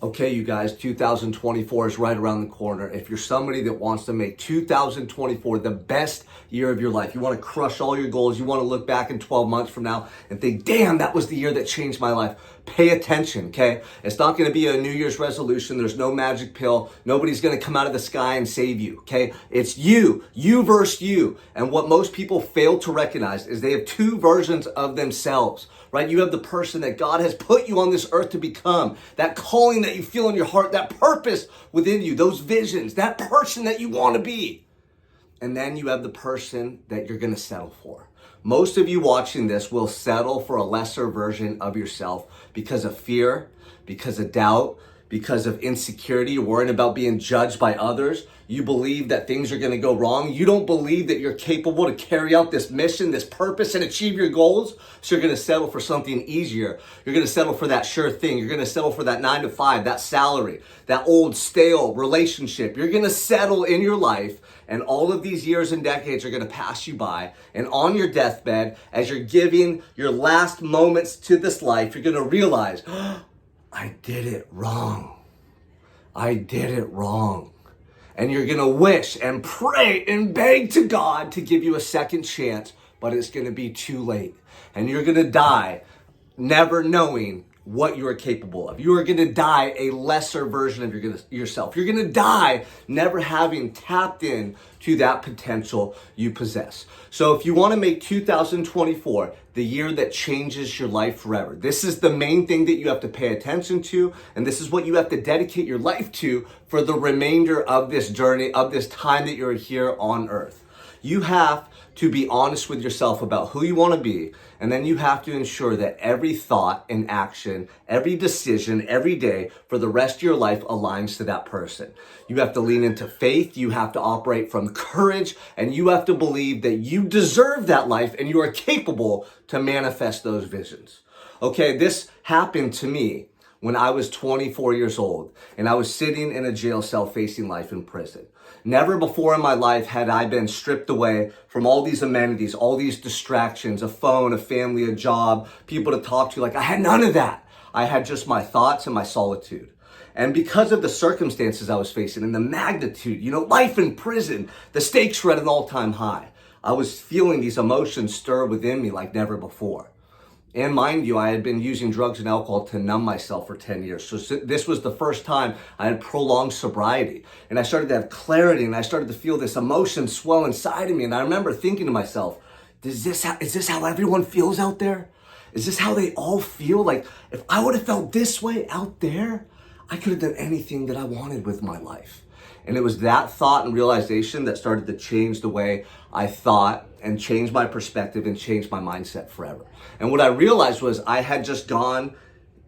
Okay, you guys, 2024 is right around the corner. If you're somebody that wants to make 2024 the best year of your life, you want to crush all your goals, you want to look back in 12 months from now and think, damn, that was the year that changed my life. Pay attention, okay? It's not going to be a New Year's resolution. There's no magic pill. Nobody's going to come out of the sky and save you, okay? It's you versus you. And what most people fail to recognize is they have two versions of themselves, right? You have the person that God has put you on this earth to become, that calling that you feel in your heart, that purpose within you, those visions, that person that you want to be. And then you have the person that you're going to settle for. Most of you watching this will settle for a lesser version of yourself because of fear, because of doubt, because of insecurity. You're worried about being judged by others. You believe that things are going to go wrong. You don't believe that you're capable to carry out this mission, this purpose, and achieve your goals. So you're going to settle for something easier. You're going to settle for that sure thing. You're going to settle for that 9 to 5, that salary, that old stale relationship. You're going to settle in your life, and all of these years and decades are going to pass you by. And on your deathbed, as you're giving your last moments to this life, you're going to realize, I did it wrong. I did it wrong. And you're going to wish and pray and beg to God to give you a second chance, but it's going to be too late. And you're going to die never knowing what you are capable of. You are going to die a lesser version of yourself. You're going to die never having tapped in to that potential you possess. So if you want to make 2024 the year that changes your life forever, this is the main thing that you have to pay attention to, and this is what you have to dedicate your life to for the remainder of this journey, of this time that you're here on earth. You have to be honest with yourself about who you want to be, and then you have to ensure that every thought and action, every decision, every day for the rest of your life aligns to that person. You have to lean into faith, you have to operate from courage, and you have to believe that you deserve that life and you are capable to manifest those visions. Okay, this happened to me when I was 24 years old and I was sitting in a jail cell facing life in prison. Never before in my life had I been stripped away from all these amenities, all these distractions, a phone, a family, a job, people to talk to. Like, I had none of that. I had just my thoughts and my solitude. And because of the circumstances I was facing and the magnitude, life in prison, the stakes were at an all-time high. I was feeling these emotions stir within me like never before. And mind you, I had been using drugs and alcohol to numb myself for 10 years. So this was the first time I had prolonged sobriety. And I started to have clarity and I started to feel this emotion swell inside of me. And I remember thinking to myself, is this how everyone feels out there? Is this how they all feel? Like, if I would have felt this way out there, I could have done anything that I wanted with my life. And it was that thought and realization that started to change the way I thought and change my perspective and change my mindset forever. And what I realized was I had gotten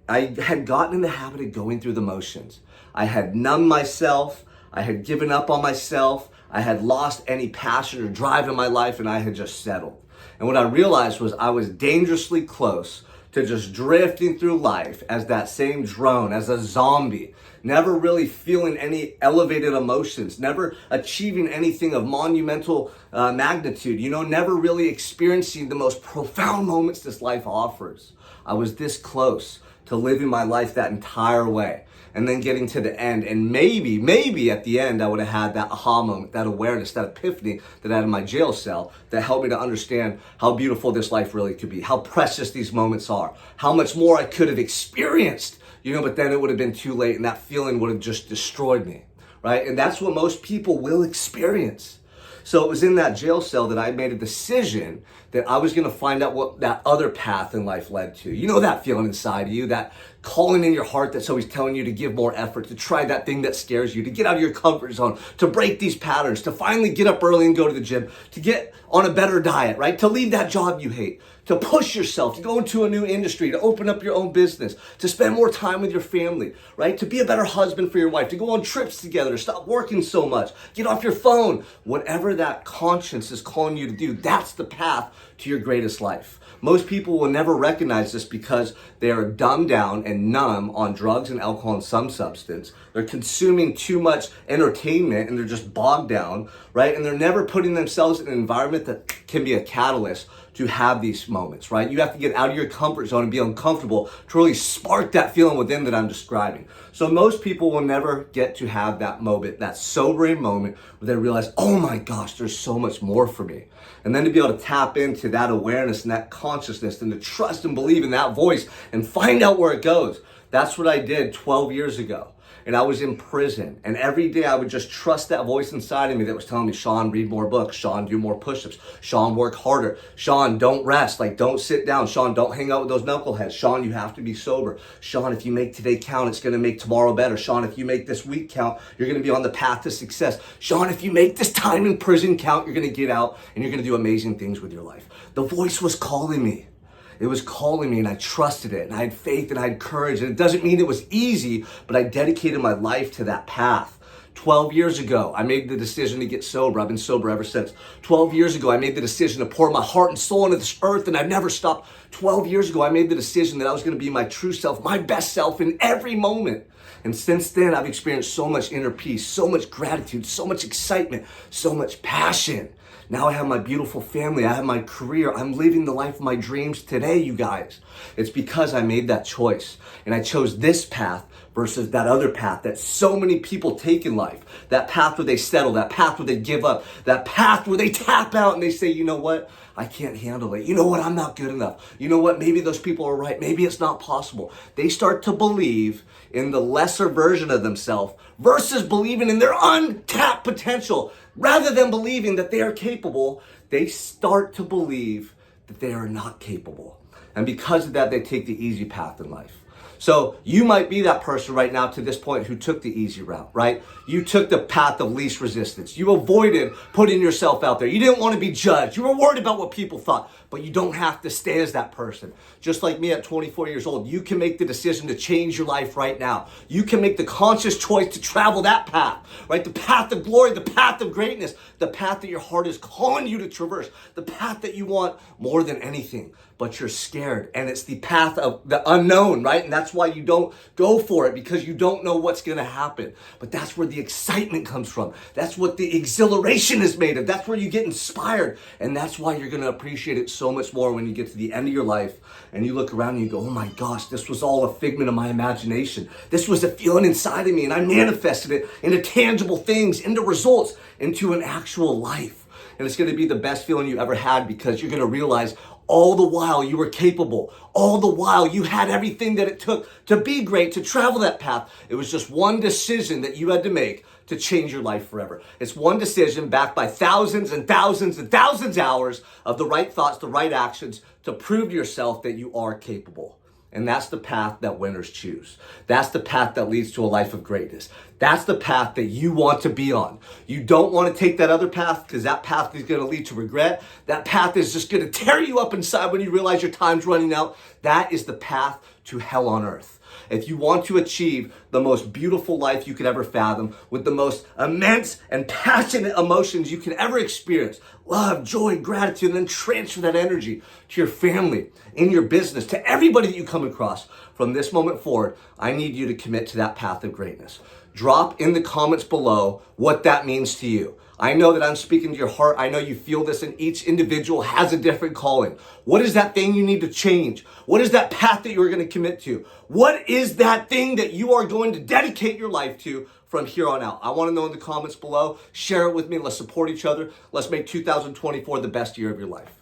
in the habit of going through the motions. I had numbed myself. I had given up on myself. I had lost any passion or drive in my life, and I had just settled. And what I realized was I was dangerously close to just drifting through life as that same drone, as a zombie, never really feeling any elevated emotions, never achieving anything of monumental magnitude, never really experiencing the most profound moments this life offers. I was this close to living my life that entire way. And then getting to the end, and maybe at the end, I would have had that aha moment, that awareness, that epiphany that I had in my jail cell that helped me to understand how beautiful this life really could be, how precious these moments are, how much more I could have experienced, but then it would have been too late and that feeling would have just destroyed me, right? And that's what most people will experience. So it was in that jail cell that I made a decision that I was going to find out what that other path in life led to. That feeling inside of you, that calling in your heart that's always telling you to give more effort, to try that thing that scares you, to get out of your comfort zone, to break these patterns, to finally get up early and go to the gym, to get on a better diet, right? To leave that job you hate, to push yourself, to go into a new industry, to open up your own business, to spend more time with your family, right? To be a better husband for your wife, to go on trips together, to stop working so much, get off your phone. Whatever that conscience is calling you to do, that's the path to your greatest life. Most people will never recognize this because they are dumbed down and numb on drugs and alcohol and some substance. They're consuming too much entertainment and they're just bogged down, right? And they're never putting themselves in an environment that can be a catalyst to have these moments, right? You have to get out of your comfort zone and be uncomfortable to really spark that feeling within that I'm describing. So most people will never get to have that moment, that sobering moment where they realize, oh my gosh, there's so much more for me. And then to be able to tap into that awareness and that consciousness and to trust and believe in that voice and find out where it goes. That's what I did 12 years ago. And I was in prison. And every day I would just trust that voice inside of me that was telling me, Sean, read more books. Sean, do more push-ups. Sean, work harder. Sean, don't rest. Like, don't sit down. Sean, don't hang out with those knuckleheads. Sean, you have to be sober. Sean, if you make today count, it's going to make tomorrow better. Sean, if you make this week count, you're going to be on the path to success. Sean, if you make this time in prison count, you're going to get out and you're going to do amazing things with your life. The voice was calling me. It was calling me and I trusted it and I had faith and I had courage. And it doesn't mean it was easy, but I dedicated my life to that path. 12 years ago, I made the decision to get sober. I've been sober ever since. 12 years ago, I made the decision to pour my heart and soul into this earth and I've never stopped. 12 years ago, I made the decision that I was going to be my true self, my best self in every moment. And since then, I've experienced so much inner peace, so much gratitude, so much excitement, so much passion. Now I have my beautiful family. I have my career. I'm living the life of my dreams today, you guys. It's because I made that choice. And I chose this path versus that other path that so many people take in life. That path where they settle, that path where they give up, that path where they tap out and they say, you know what? I can't handle it. You know what? I'm not good enough. You know what? Maybe those people are right. Maybe it's not possible. They start to believe in the lesser version of themselves versus believing in their untapped potential. Rather than believing that they are capable, they start to believe that they are not capable. And because of that, they take the easy path in life. So you might be that person right now to this point who took the easy route, right? You took the path of least resistance. You avoided putting yourself out there. You didn't want to be judged. You were worried about what people thought, but you don't have to stay as that person. Just like me at 24 years old, you can make the decision to change your life right now. You can make the conscious choice to travel that path, right? The path of glory, the path of greatness, the path that your heart is calling you to traverse, the path that you want more than anything, but you're scared. And it's the path of the unknown, right? And that's why you don't go for it, because you don't know what's going to happen. But that's where the excitement comes from. That's what the exhilaration is made of. That's where you get inspired. And that's why you're going to appreciate it so much more when you get to the end of your life and you look around and you go, oh my gosh, this was all a figment of my imagination. This was a feeling inside of me and I manifested it into tangible things, into results, into an actual life. And it's going to be the best feeling you ever had, because you're going to realize all the while you were capable. All the while you had everything that it took to be great, to travel that path. It was just one decision that you had to make to change your life forever. It's one decision backed by thousands and thousands and thousands of hours of the right thoughts, the right actions to prove to yourself that you are capable. And that's the path that winners choose. That's the path that leads to a life of greatness. That's the path that you want to be on. You don't want to take that other path, because that path is going to lead to regret. That path is just going to tear you up inside when you realize your time's running out. That is the path to hell on earth. If you want to achieve the most beautiful life you could ever fathom, with the most immense and passionate emotions you can ever experience, love, joy, gratitude, and then transfer that energy to your family, in your business, to everybody that you come across, from this moment forward, I need you to commit to that path of greatness. Drop in the comments below what that means to you. I know that I'm speaking to your heart. I know you feel this, and each individual has a different calling. What is that thing you need to change? What is that path that you're going to commit to? What is that thing that you are going to dedicate your life to from here on out? I want to know in the comments below. Share it with me. Let's support each other. Let's make 2024 the best year of your life.